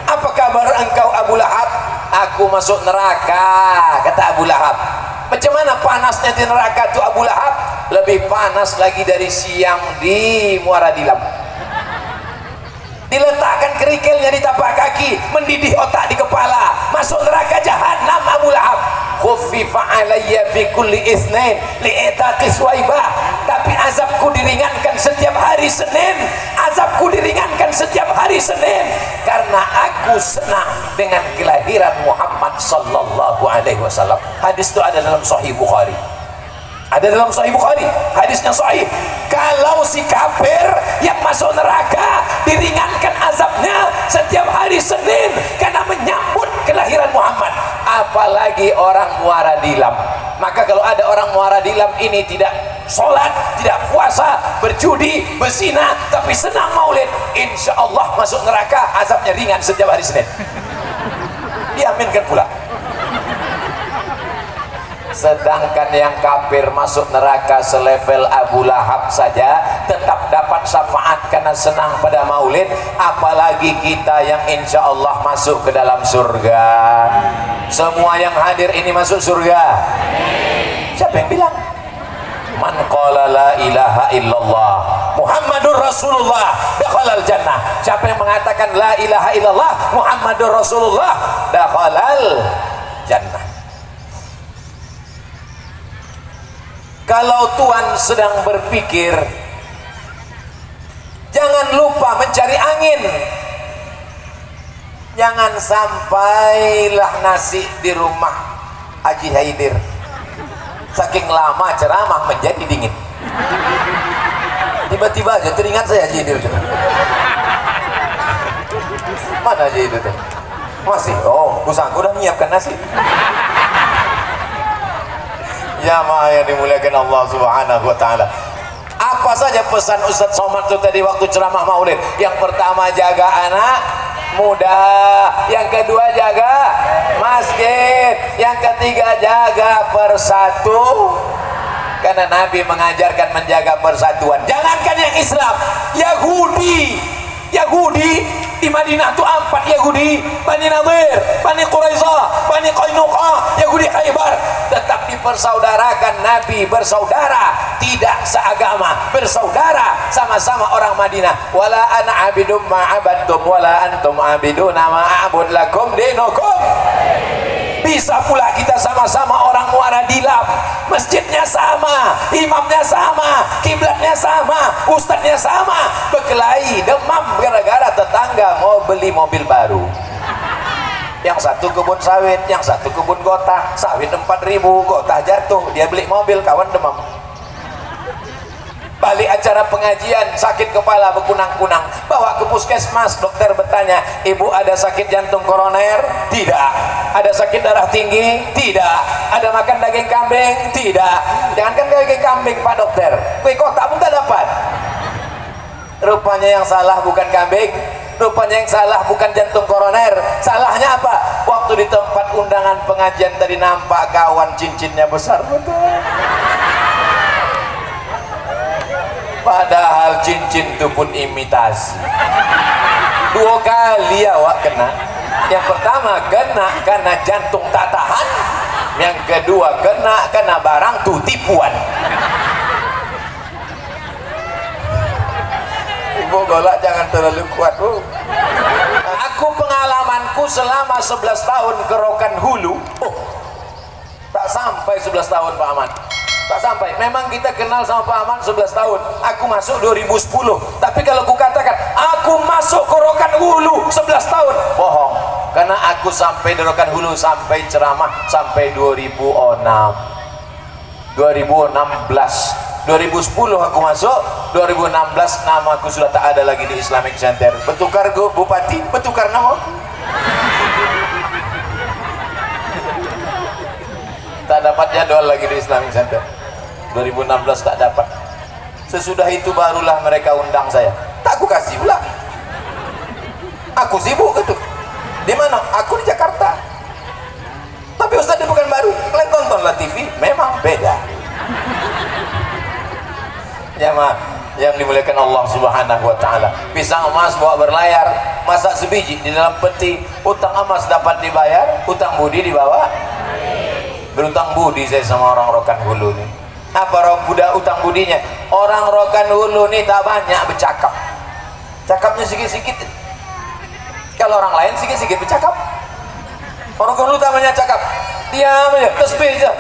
Apa kabar engkau Abu Lahab? Aku masuk neraka, kata Abu Lahab. Macam mana panasnya di neraka tuh Abu Lahab? Lebih panas lagi dari siang di Muara Dilam. Diletakkan kerikilnya di tapak kaki, mendidih otak di kepala, masuk neraka jahanam Abu Lahab. Khuffifa alayya fi kulli isnin li'itaqi Suwaibah. Tapi azabku diringankan setiap hari Senin. Azabku diringankan setiap hari Senin karena aku senang dengan kelahiran Muhammad sallallahu alaihi wasallam. Hadis itu ada dalam Sahih Bukhari. Ada dalam Sahih Bukhari, hadisnya sahih. Kalau si kafir yang masuk neraka diringankan azabnya setiap hari Senin karena menyambut kelahiran Muhammad, apalagi orang Muara Dilam. Maka kalau ada orang Muara Dilam ini tidak sholat, tidak puasa, berjudi, berzina, tapi senang maulid, insya Allah masuk neraka, azabnya ringan setiap hari Senin. Diaminkan pula. Sedangkan yang kafir masuk neraka selevel Abu Lahab saja tetap dapat syafaat karena senang pada maulid, apalagi kita yang insya Allah masuk ke dalam surga. Semua yang hadir ini masuk surga. Siapa yang bilang? Man qala la ilaha illallah Muhammadur Rasulullah dakhalal jannah. Siapa yang mengatakan la ilaha illallah Muhammadur Rasulullah dakhalal jannah. Kalau Tuhan sedang berpikir, jangan lupa mencari angin. Jangan sampailah nasi di rumah Haji Haidir saking lama ceramah menjadi dingin. Tiba-tiba aja teringat saya Haji Haidir. Mana Haji Haidir? Masih? Oh, kusangka udah menyiapkan nasi. Jamaah yang dimuliakan Allah Subhanahu wa taala. Apa saja pesan Ustadz Somad itu tadi waktu ceramah maulid? Yang pertama, jaga anak muda. Yang kedua, jaga masjid. Yang ketiga, jaga persatu. Karena Nabi mengajarkan menjaga persatuan. Jangankan yang Islam, Yahudi di Madinah itu 4 Yahudi, Bani Nadir, Bani Quraisyah, Bani Qainuqa, Yahudi Khaybar, tetap dipersaudarakan. Nabi bersaudara, tidak seagama, bersaudara, sama-sama orang Madinah. Wala ana abidum ma'abadtum wala antum abiduna ma'abud lakum dinukum. Bisa pula kita sama-sama orang Muara Dilam, masjidnya sama, imamnya sama, kiblatnya sama, ustadznya sama, berkelahi, demam gara-gara tetangga mau beli mobil baru. Yang satu kebun sawit, yang satu kebun gotah, sawit 4.000, gotah jatuh, dia beli mobil, kawan demam. Balik acara pengajian, sakit kepala berkunang-kunang, bawa ke puskesmas, dokter bertanya, ibu ada sakit jantung koroner? Tidak. Ada sakit darah tinggi? Tidak. Ada makan daging kambing? Tidak. Jangankan daging kambing Pak Dokter, kue kotak pun tak dapat. Rupanya yang salah bukan kambing, rupanya yang salah bukan jantung koroner. Salahnya apa? Waktu di tempat undangan pengajian tadi nampak kawan cincinnya besar betul. Padahal cincin itu pun imitasi. 2 kali awak kena. Yang pertama kena karena jantung tak tahan. Yang kedua kena karena barang tuh tipuan. Ibu golak jangan terlalu kuat. Aku pengalamanku selama 11 tahun ke Rokan Hulu. Tak sampai 11 tahun Pak Ahmad. Tak sampai. Memang kita kenal sama Pak Aman 11 tahun. Aku masuk 2010. Tapi kalau aku katakan aku masuk ke Rokan Hulu 11 tahun, bohong. Karena aku sampai di Rokan Hulu sampai ceramah sampai 2006. 2016. 2010 aku masuk, 2016 nama aku sudah tak ada lagi di Islamic Center. Bertukar bupati, bertukar nama aku. Tak dapat jadwal lagi di Islamic Center. 2016 tak dapat. Sesudah itu barulah mereka undang saya. Tak aku kasih pula. Aku sibuk gitu. Di mana? Aku di Jakarta. Tapi Ustaz bukan baru. Kalian tontonlah TV, memang beda. Ya mah, yang dimuliakan Allah Subhanahu wa taala. Pisang emas bawa berlayar, masak sebiji di dalam peti. Utang emas dapat dibayar, utang budi dibawa. Berutang budi saya sama orang Rokan Hulu nih. Apa budak utang budinya? Orang Rokan Hulu nih tak banyak bercakap. Cakapnya sikit-sikit. Kalau orang lain sikit-sikit bercakap. Orang Rokan Hulu tak banyak cakap. Diam aja,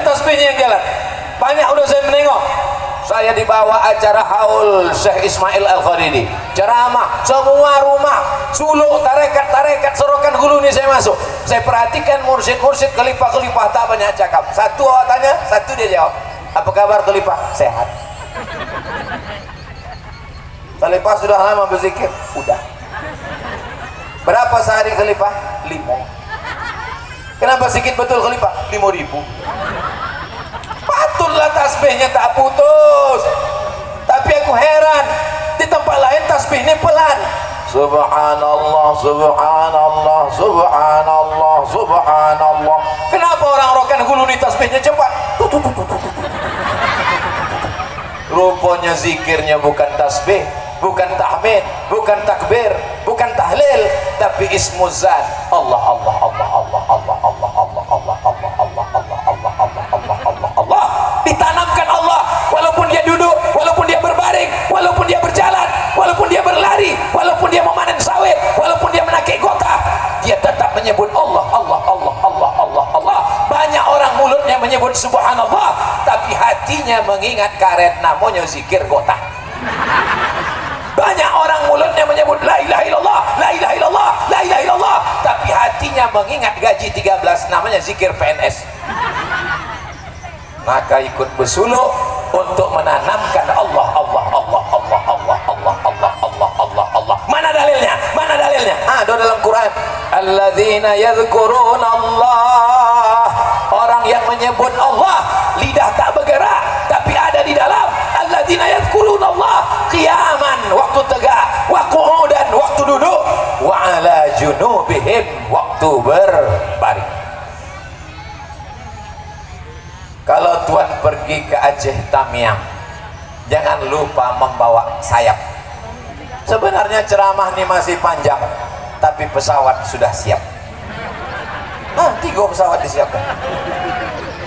tasbihnya yang jalan. Banyak udah saya menengok. Saya dibawa acara haul Syekh Ismail Al-Kharidi, ceramah, semua rumah suluk tarekat Rokan Hulu ini saya masuk. Saya perhatikan mursyid kelipah tak banyak cakap. Satu awak tanya, satu dia jawab. Apa kabar kelipah? Sehat. Kelipah sudah lama berzikir? Udah. Berapa sehari kelipah? 5. Kenapa sedikit betul kelipah? 5.000. Patutlah tasbihnya tak putus. Tapi aku heran, di tempat lain tasbih ini pelan. Subhanallah, subhanallah, subhanallah, subhanallah. Kenapa orang Rokan Hulu ini tasbihnya cepat? Rupanya zikirnya bukan tasbih, bukan tahmid, bukan takbir, bukan tahlil, tapi ismuz zat. Allah Allah Allah Allah Allah Allah Allah Allah Allah Allah Allah Allah Allah Allah Allah. Ditanamkan Allah, walaupun dia duduk, walaupun dia berbaring, walaupun dia berjalan, walaupun dia berlari, walaupun dia memanen sawit, walaupun dia menakik gota, dia tetap menyebut Allah Allah Allah Allah Allah Allah. Banyak orang mulutnya menyebut subhanallah, tapi hatinya mengingat karet namanya zikir gota. Banyak orang mulutnya menyebut la ilaha illallah, la ilaha illallah, la ilaha illallah, tapi hatinya mengingat gaji 13 namanya zikir PNS. Maka ikut bersuluk untuk menanamkan Allah Allah Allah Allah Allah Allah Allah Allah Allah Allah. Mana dalilnya? Mana dalilnya? Ada dalam Quran. Alladzina yadhkuruna Allah. Orang yang menyebut Allah, lidah tak bergerak, tapi ada di dalam. Alladzina yadhkuruna Allah qiyaman, waktu tegak, wa qu'udan, waktu duduk, wa ala junubihim, waktu berbaring. Kalau Tuan pergi ke Aceh Tamiang, jangan lupa membawa sayap. Sebenarnya ceramah ini masih panjang, tapi pesawat sudah siap. 3 pesawat disiapkan.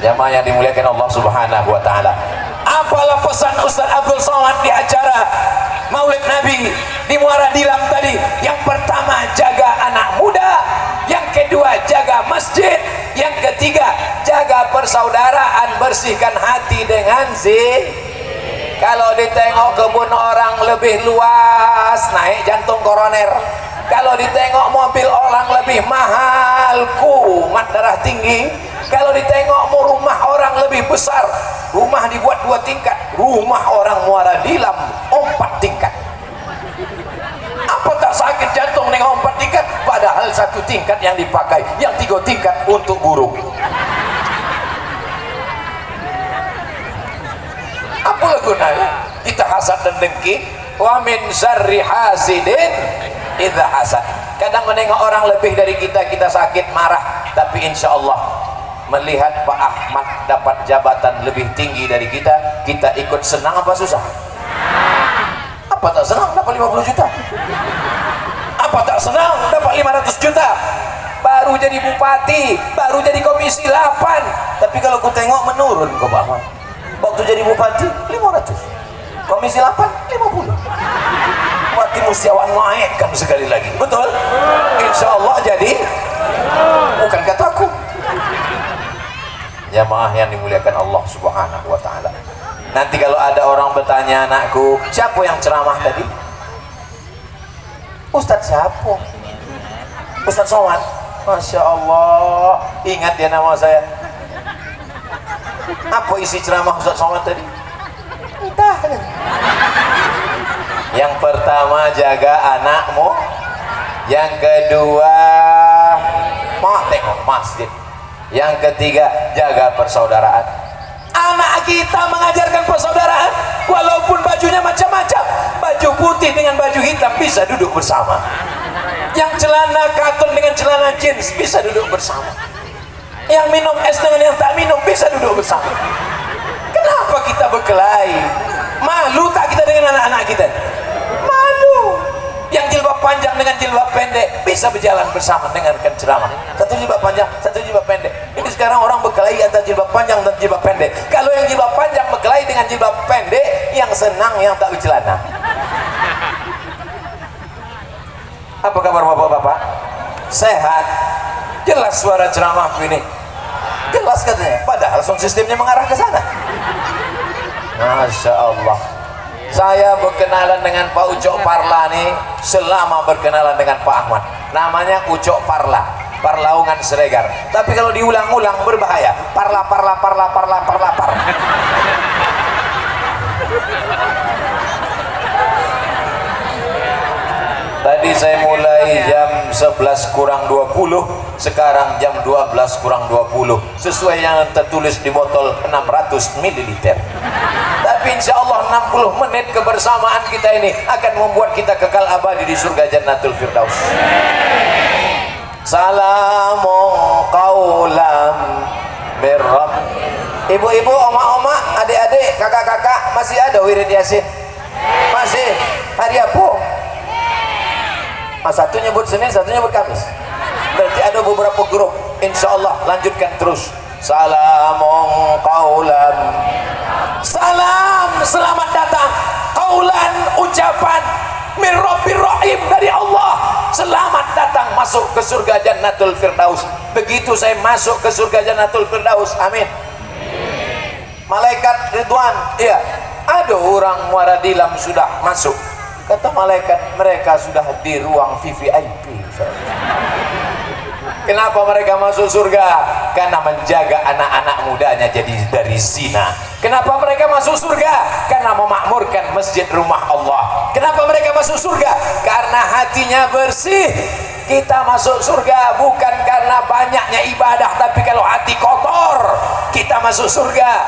Jamaah yang dimuliakan Allah Subhanahu wa taala. Apalah pesan Ustaz Abdul Somad di acara Maulid Nabi di Muara Dilam tadi? Yang pertama, jaga anak muda. Yang kedua, jaga masjid. Yang ketiga, jaga persaudaraan, bersihkan hati dengan zikir. Kalau ditengok kebun orang lebih luas, naik jantung koroner. Kalau ditengok mobil orang lebih mahal, kumat darah tinggi. Kalau ditengok rumah orang lebih besar, rumah dibuat 2 tingkat, rumah orang Muara Dilam 4 tingkat. Apa tak sakit jantung dengan 4 tingkat? Padahal 1 tingkat yang dipakai, yang 3 tingkat untuk burung. Apa gunanya kita hasad dan dengki? Wa min syarri hasidin idza hasad. Kadang menengok orang lebih dari kita, kita sakit marah, tapi insya Allah melihat Pak Ahmad dapat jabatan lebih tinggi dari kita, kita ikut senang apa susah? Apa tak senang dapat 50 juta? Apa tak senang dapat 500 juta? Baru jadi bupati, baru jadi komisi 8, tapi kalau ku tengok menurun ke bawah. Waktu jadi bupati 500, komisi 8 50. Bupati Musyawan naikkan sekali lagi, betul? Insya Allah jadi, bukan kataku. Jamaah yang dimuliakan Allah Subhanahu wa taala. Nanti kalau ada orang bertanya, anakku, siapa yang ceramah tadi? Ustadz siapa? Ustadz Somad. Masya Allah, ingat dia nama saya. Apa isi ceramah Ustadz Somad tadi? Entah. Yang pertama, jaga anakmu. Yang kedua, tengok masjid. Yang ketiga, jaga persaudaraan. Anak kita mengajarkan persaudaraan, walaupun bajunya macam-macam, baju putih dengan baju hitam bisa duduk bersama, yang celana katun dengan celana jeans bisa duduk bersama, yang minum es dengan yang tak minum bisa duduk bersama. Kenapa kita berkelahi? Malu tak kita dengan anak-anak kita? Malu. Yang jilbab panjang dengan jilbab pendek bisa berjalan bersama dengarkan ceramah. Satu jilbab panjang, satu jilbab pendek. Ini sekarang orang berkelahi antara jilbab panjang dan jilbab pendek. Kalau yang jilbab panjang berkelahi dengan jilbab pendek, yang senang yang tak bercelana. Apa kabar bapak-bapak? Sehat? Jelas suara ceramahku ini? Jelas katanya. Padahal sound sistemnya mengarah ke sana. Masya Allah. Saya berkenalan dengan Pak Ucok Parla nih selama berkenalan dengan Pak Ahmad. Namanya Ucok Parla, Parlaungan Siregar. Tapi kalau diulang-ulang berbahaya. Parla. Tadi saya mulai jam 11 kurang 20, sekarang jam 12 kurang 20, sesuai yang tertulis di botol 600 ml. Tapi insya Allah 60 menit kebersamaan kita ini akan membuat kita kekal abadi di surga Jannatul Firdaus. Salamun qaulam mir Rabb. Ibu-ibu, oma-oma, adik-adik, kakak-kakak, masih ada wirid Yasin? Masih? Hari apa? Satu nyebut Senin, satu nyebut Kamis. Berarti ada beberapa grup. Insya Allah lanjutkan terus. Salamun qaulan. Salam, selamat datang. Qaulan, ucapan min Rabbir Rahim, dari Allah. Selamat datang masuk ke surga Jannatul Firdaus. Begitu saya masuk ke surga Jannatul Firdaus, amin. Malaikat Ridwan, iya, ada orang Muaradilam sudah masuk. Kata malaikat, mereka sudah di ruang VVIP. Kenapa mereka masuk surga? Karena menjaga anak-anak mudanya jadi dari zina. Kenapa mereka masuk surga? Karena memakmurkan masjid rumah Allah. Kenapa mereka masuk surga? Karena hatinya bersih. Kita masuk surga bukan karena banyaknya ibadah, tapi kalau hati kotor kita masuk surga.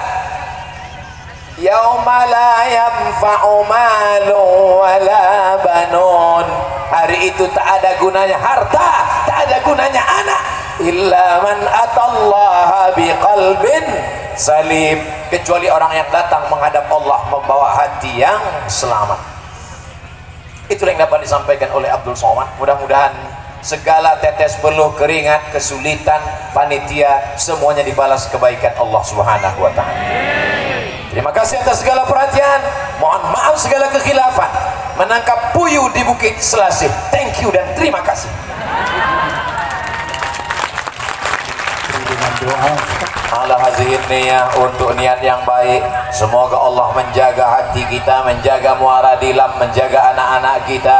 Yauma la yanfa'u malun wala banun. Hari itu tak ada gunanya harta, tak ada gunanya anak, illa man atallaha biqalbin salim, kecuali orang yang datang menghadap Allah membawa hati yang selamat. Itulah yang dapat disampaikan oleh Abdul Somad. Mudah-mudahan segala tetes peluh, keringat, kesulitan panitia semuanya dibalas kebaikan Allah Subhanahu wa taala. Terima kasih atas segala perhatian. Mohon maaf segala kekhilafan. Menangkap puyuh di Bukit Selasih. Thank you dan terima kasih. Dengan doa Ala hazihin niyah, untuk niat yang baik. Semoga Allah menjaga hati kita, menjaga muaradilam, menjaga anak-anak kita.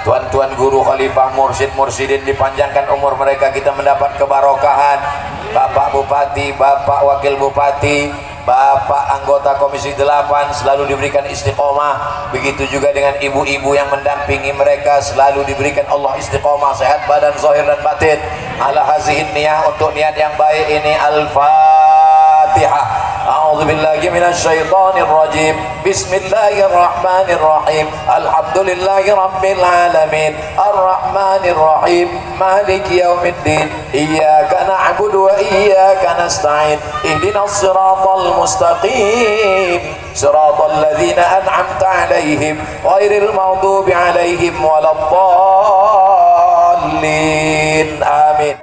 Tuan-tuan guru, khalifah, mursyid, mursyidin, dipanjangkan umur mereka, kita mendapat kebarokahan. Bapak Bupati, Bapak Wakil Bupati, Bapak anggota Komisi 8 selalu diberikan istiqomah. Begitu juga dengan ibu-ibu yang mendampingi mereka, selalu diberikan Allah istiqomah, sehat badan, zahir dan batin. Ala hazihin niyah, untuk niat yang baik ini. Al-Fatihah. A'udzubillahi minasyaitonir rajim. Bismillahirrahmanirrahim. Alhamdulillahi rabbil alamin. Arrahmanir rahim. Maliki yaumiddin. Iyyaka na'budu wa iyyaka nasta'in. Ihdinas siratal mustaqim. Siratal ladzina an'amta 'alaihim ghairil maghdubi 'alaihim waladdallin. Amin.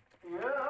Bismillahirrahmanirrahim.